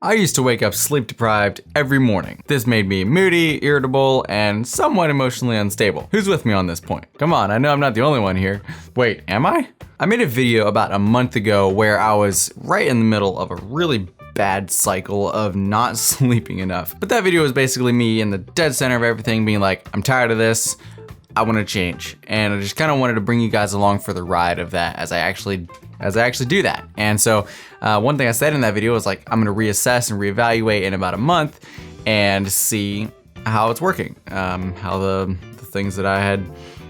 I used to wake up sleep deprived every morning. This made me moody, irritable, and somewhat emotionally unstable. Who's with me on this point? Come on, I know I'm not the only one here. Wait, am I? I made a video about a month ago where I was right in the middle of a really bad cycle of not sleeping enough. But that video was basically me in the dead center of everything, being like, I'm tired of this, I want to change. And I just kind of wanted to bring you guys along for the ride of that as I actually do that. And so one thing I said in that video was like, I'm gonna reassess and reevaluate in about a month and see how it's working, how the things that I had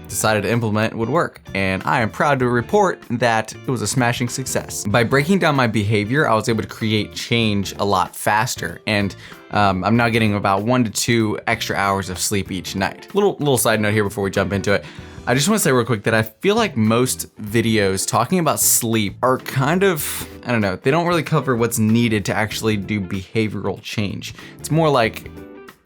decided to implement would work. And I am proud to report that it was a smashing success. By breaking down my behavior, I was able to create change a lot faster. And I'm now getting about 1 to 2 extra hours of sleep each night. Little side note here before we jump into it. I just want to say real quick that I feel like most videos talking about sleep are kind of, I don't know, they don't really cover what's needed to actually do behavioral change. It's more like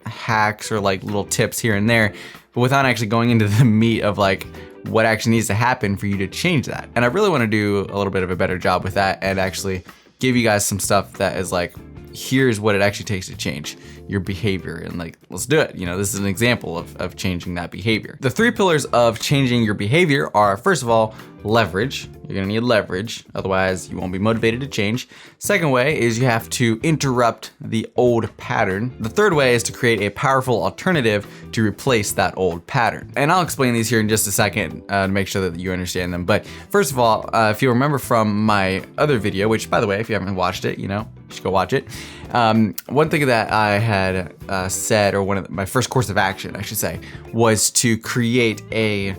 hacks or like little tips here and there, but without actually going into the meat of like what actually needs to happen for you to change that. And I really want to do a little bit of a better job with that and actually give you guys some stuff that is like, here's what it actually takes to change your behavior, and like, let's do it. You know, this is an example of changing that behavior. The 3 pillars of changing your behavior are, first of all, leverage. You're gonna need leverage, otherwise you won't be motivated to change. Second way is you have to interrupt the old pattern. The third way is to create a powerful alternative to replace that old pattern. And I'll explain these here in just a second to make sure that you understand them. But first of all, if you remember from my other video, which by the way, if you haven't watched it, you know, you should go watch it. One thing that I had said, or one of my first course of action, I should say, was to create a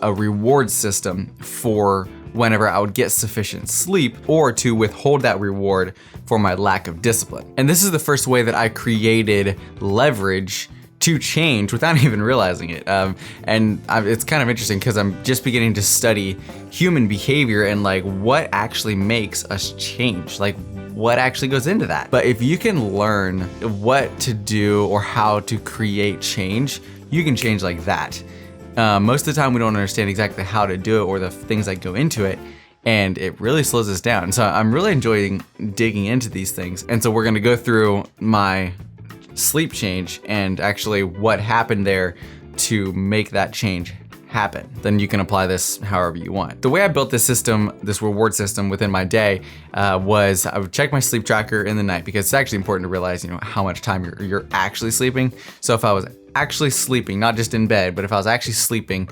reward system for whenever I would get sufficient sleep, or to withhold that reward for my lack of discipline. And this is the first way that I created leverage to change without even realizing it. It's kind of interesting because I'm just beginning to study human behavior and like what actually makes us change, like what actually goes into that. But if you can learn what to do or how to create change, you can change like that. Most of the time we don't understand exactly how to do it or the things that go into it, and it really slows us down. So I'm really enjoying digging into these things. And so we're gonna go through my sleep change and actually what happened there to make that change happen. Then you can apply this however you want. The way I built this system, this reward system within my day, was I would check my sleep tracker in the night, because it's actually important to realize, you know, how much time you're actually sleeping. So if I was actually sleeping, not just in bed, but if I was actually sleeping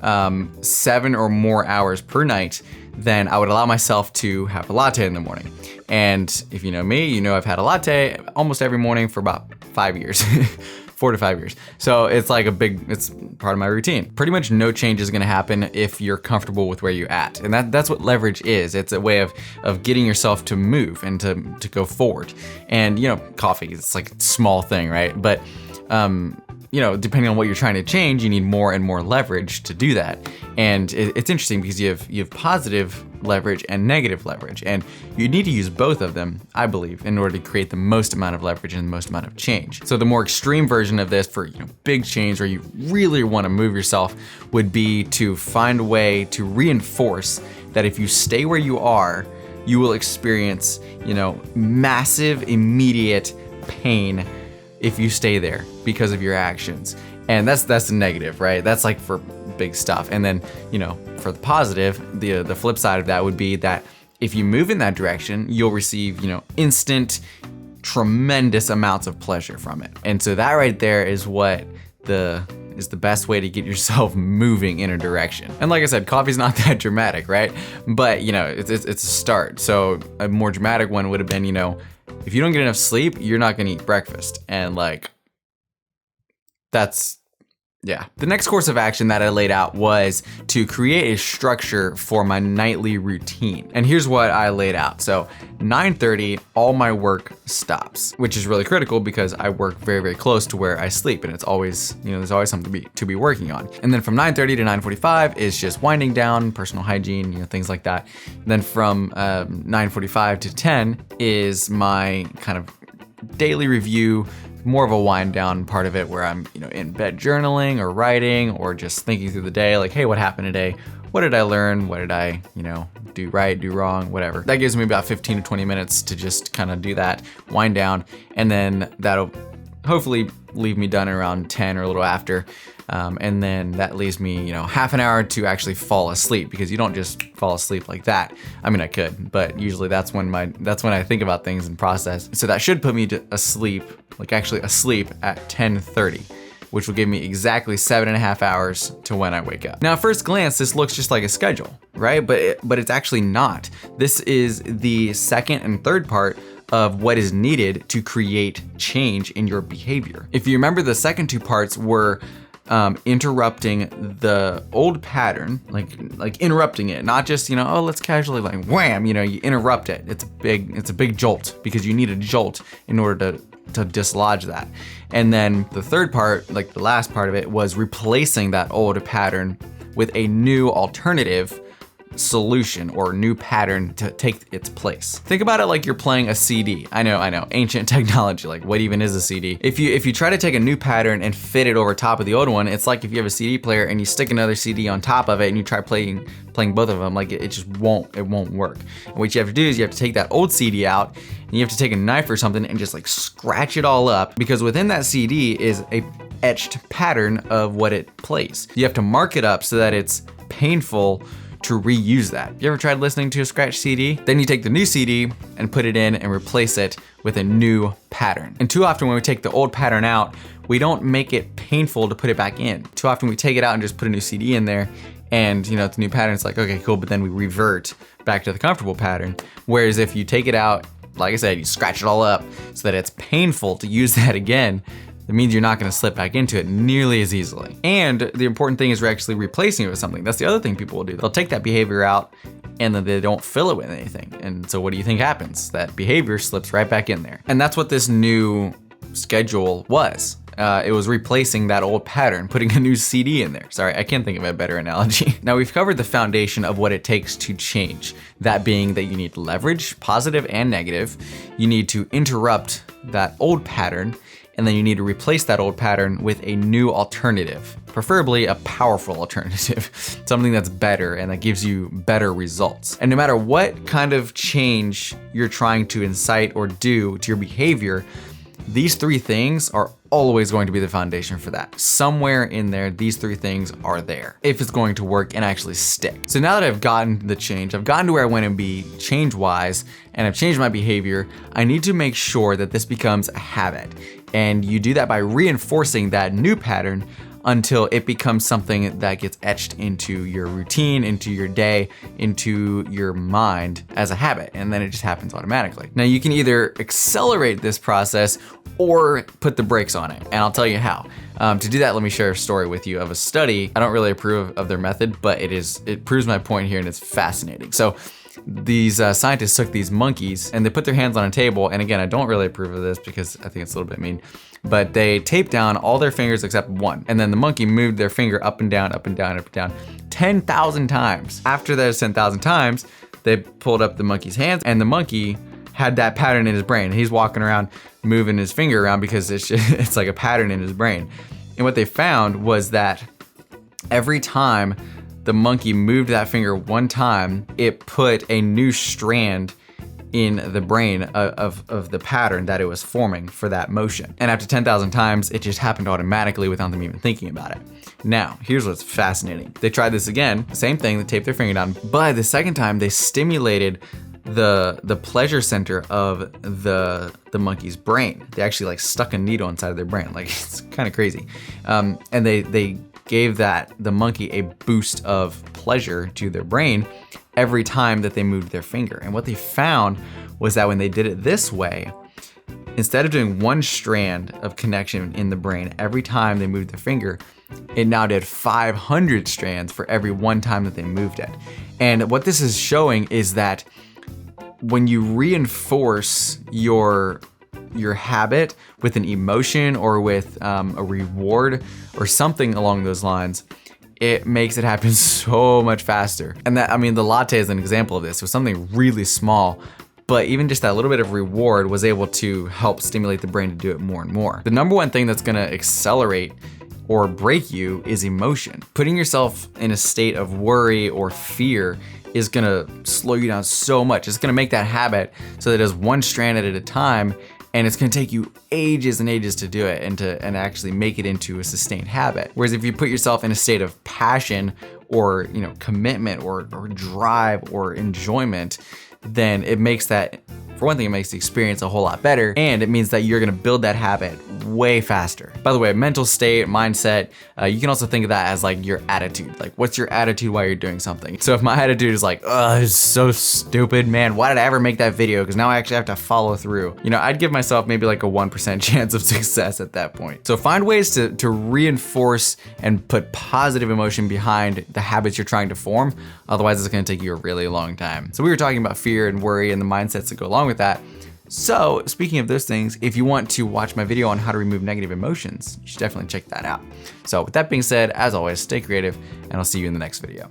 7 or more hours per night, then I would allow myself to have a latte in the morning. And if you know me, you know I've had a latte almost every morning for about 5 years. 4 to 5 years. So it's like it's part of my routine. Pretty much no change is gonna happen if you're comfortable with where you're at. And that's what leverage is. It's a way of getting yourself to move and to go forward. And you know, coffee, it's like a small thing, right? But you know, depending on what you're trying to change, you need more and more leverage to do that. And it's interesting because you have positive leverage and negative leverage, and you need to use both of them, I believe, in order to create the most amount of leverage and the most amount of change. So the more extreme version of this for, you know, big change where you really want to move yourself would be to find a way to reinforce that if you stay where you are, you will experience, you know, massive immediate pain if you stay there because of your actions. And that's the negative, right? That's like for big stuff. And then, you know, for the positive, the flip side of that would be that if you move in that direction, you'll receive, you know, instant, tremendous amounts of pleasure from it. And so that right there is what is the best way to get yourself moving in a direction. And like I said, coffee's not that dramatic, right? But you know, it's a start. So a more dramatic one would have been, you know, if you don't get enough sleep, you're not gonna eat breakfast. And like, yeah. The next course of action that I laid out was to create a structure for my nightly routine. And here's what I laid out. So 9:30, all my work stops, which is really critical because I work very, very close to where I sleep. And it's always, you know, there's always something to be working on. And then from 9:30 to 9:45 is just winding down, personal hygiene, you know, things like that. And then from 9:45 to 10 is my kind of daily review, more of a wind down part of it where I'm, you know, in bed journaling or writing or just thinking through the day, like, hey, what happened today? what did I learn? What did I, do right, do wrong, whatever. That gives me about 15 to 20 minutes to just kind of do that, wind down, and then that'll hopefully leave me done around 10 or a little after. And then that leaves me, half an hour to actually fall asleep, because you don't just fall asleep like that. I mean, I could, but usually that's when I think about things and process. So that should put me to asleep, actually asleep at 10:30, which will give me exactly 7.5 hours to when I wake up. Now, at first glance, this looks just like a schedule, right? But it's actually not. This is the second and third part of what is needed to create change in your behavior. If you remember, the second two parts were interrupting the old pattern, like interrupting it, not just, let's casually wham, you interrupt it. It's a big jolt, because you need a jolt in order to dislodge that. And then the third part, the last part of it, was replacing that old pattern with a new alternative solution or new pattern to take its place. Think about it like you're playing a CD. I know, ancient technology, what even is a CD? If you try to take a new pattern and fit it over top of the old one, it's like if you have a CD player and you stick another CD on top of it and you try playing both of them, it just won't work. And what you have to do is you have to take that old CD out, and you have to take a knife or something and just scratch it all up, because within that CD is a etched pattern of what it plays. You have to mark it up so that it's painful to reuse that. You ever tried listening to a scratch CD? Then you take the new CD and put it in and replace it with a new pattern. And too often when we take the old pattern out, we don't make it painful to put it back in. Too often we take it out and just put a new CD in there, and it's a new pattern. It's okay, cool, but then we revert back to the comfortable pattern. Whereas if you take it out, like I said, you scratch it all up so that it's painful to use that again, it means you're not gonna slip back into it nearly as easily. And the important thing is we're actually replacing it with something. That's the other thing people will do. They'll take that behavior out and then they don't fill it with anything. And so what do you think happens? That behavior slips right back in there. And that's what this new schedule was. It was replacing that old pattern, putting a new CD in there. Sorry, I can't think of a better analogy. Now, we've covered the foundation of what it takes to change. That being that you need leverage, positive and negative. You need to interrupt that old pattern, and then you need to replace that old pattern with a new alternative, preferably a powerful alternative, something that's better and that gives you better results. And no matter what kind of change you're trying to incite or do to your behavior, these three things are always going to be the foundation for that. Somewhere in there, these three things are there if it's going to work and actually stick. So now that I've gotten the change, I've gotten to where I want to be change-wise, and I've changed my behavior, I need to make sure that this becomes a habit. And you do that by reinforcing that new pattern until it becomes something that gets etched into your routine, into your day, into your mind as a habit, and then it just happens automatically. Now you can either accelerate this process or put the brakes on it, and I'll tell you how. To do that, let me share a story with you of a study. I don't really approve of their method, but it proves my point here, and it's fascinating. So these scientists took these monkeys and they put their hands on a table, and again, I don't really approve of this because I think it's a little bit mean, but they taped down all their fingers except one, and then the monkey moved their finger up and down, up and down, up and down 10,000 times. After those 10,000 times, they pulled up the monkey's hands, and the monkey had that pattern in his brain. He's walking around moving his finger around because it's like a pattern in his brain. And what they found was that every time the monkey moved that finger one time, it put a new strand in the brain of the pattern that it was forming for that motion. And after 10,000 times, it just happened automatically without them even thinking about it. Now, here's what's fascinating. They tried this again, same thing, they taped their finger down, but the second time they stimulated the pleasure center of the monkey's brain. They actually stuck a needle inside of their brain. It's kind of crazy. And they gave the monkey a boost of pleasure to their brain every time that they moved their finger. And what they found was that when they did it this way, instead of doing one strand of connection in the brain every time they moved their finger, it now did 500 strands for every one time that they moved it. And what this is showing is that when you reinforce your habit with an emotion or with a reward or something along those lines, it makes it happen so much faster. And the latte is an example of this. It was something really small, but even just that little bit of reward was able to help stimulate the brain to do it more and more. The number one thing that's gonna accelerate or break you is emotion. Putting yourself in a state of worry or fear is gonna slow you down so much. It's gonna make that habit so that it's one strand at a time, and it's gonna take you ages and ages to do it and actually make it into a sustained habit. Whereas if you put yourself in a state of passion or commitment or drive or enjoyment, then it makes that, for one thing, it makes the experience a whole lot better, and it means that you're gonna build that habit way faster. By the way, mental state, mindset, you can also think of that as like your attitude. Like, what's your attitude while you're doing something? So if my attitude is like, oh, it's so stupid, man, why did I ever make that video? Because now I actually have to follow through. I'd give myself maybe like a 1% chance of success at that point. So find ways to reinforce and put positive emotion behind the habits you're trying to form. Otherwise, it's gonna take you a really long time. So we were talking about fear and worry and the mindsets that go along with that. So speaking of those things, if you want to watch my video on how to remove negative emotions, you should definitely check that out. So with that being said, as always, stay creative, and I'll see you in the next video.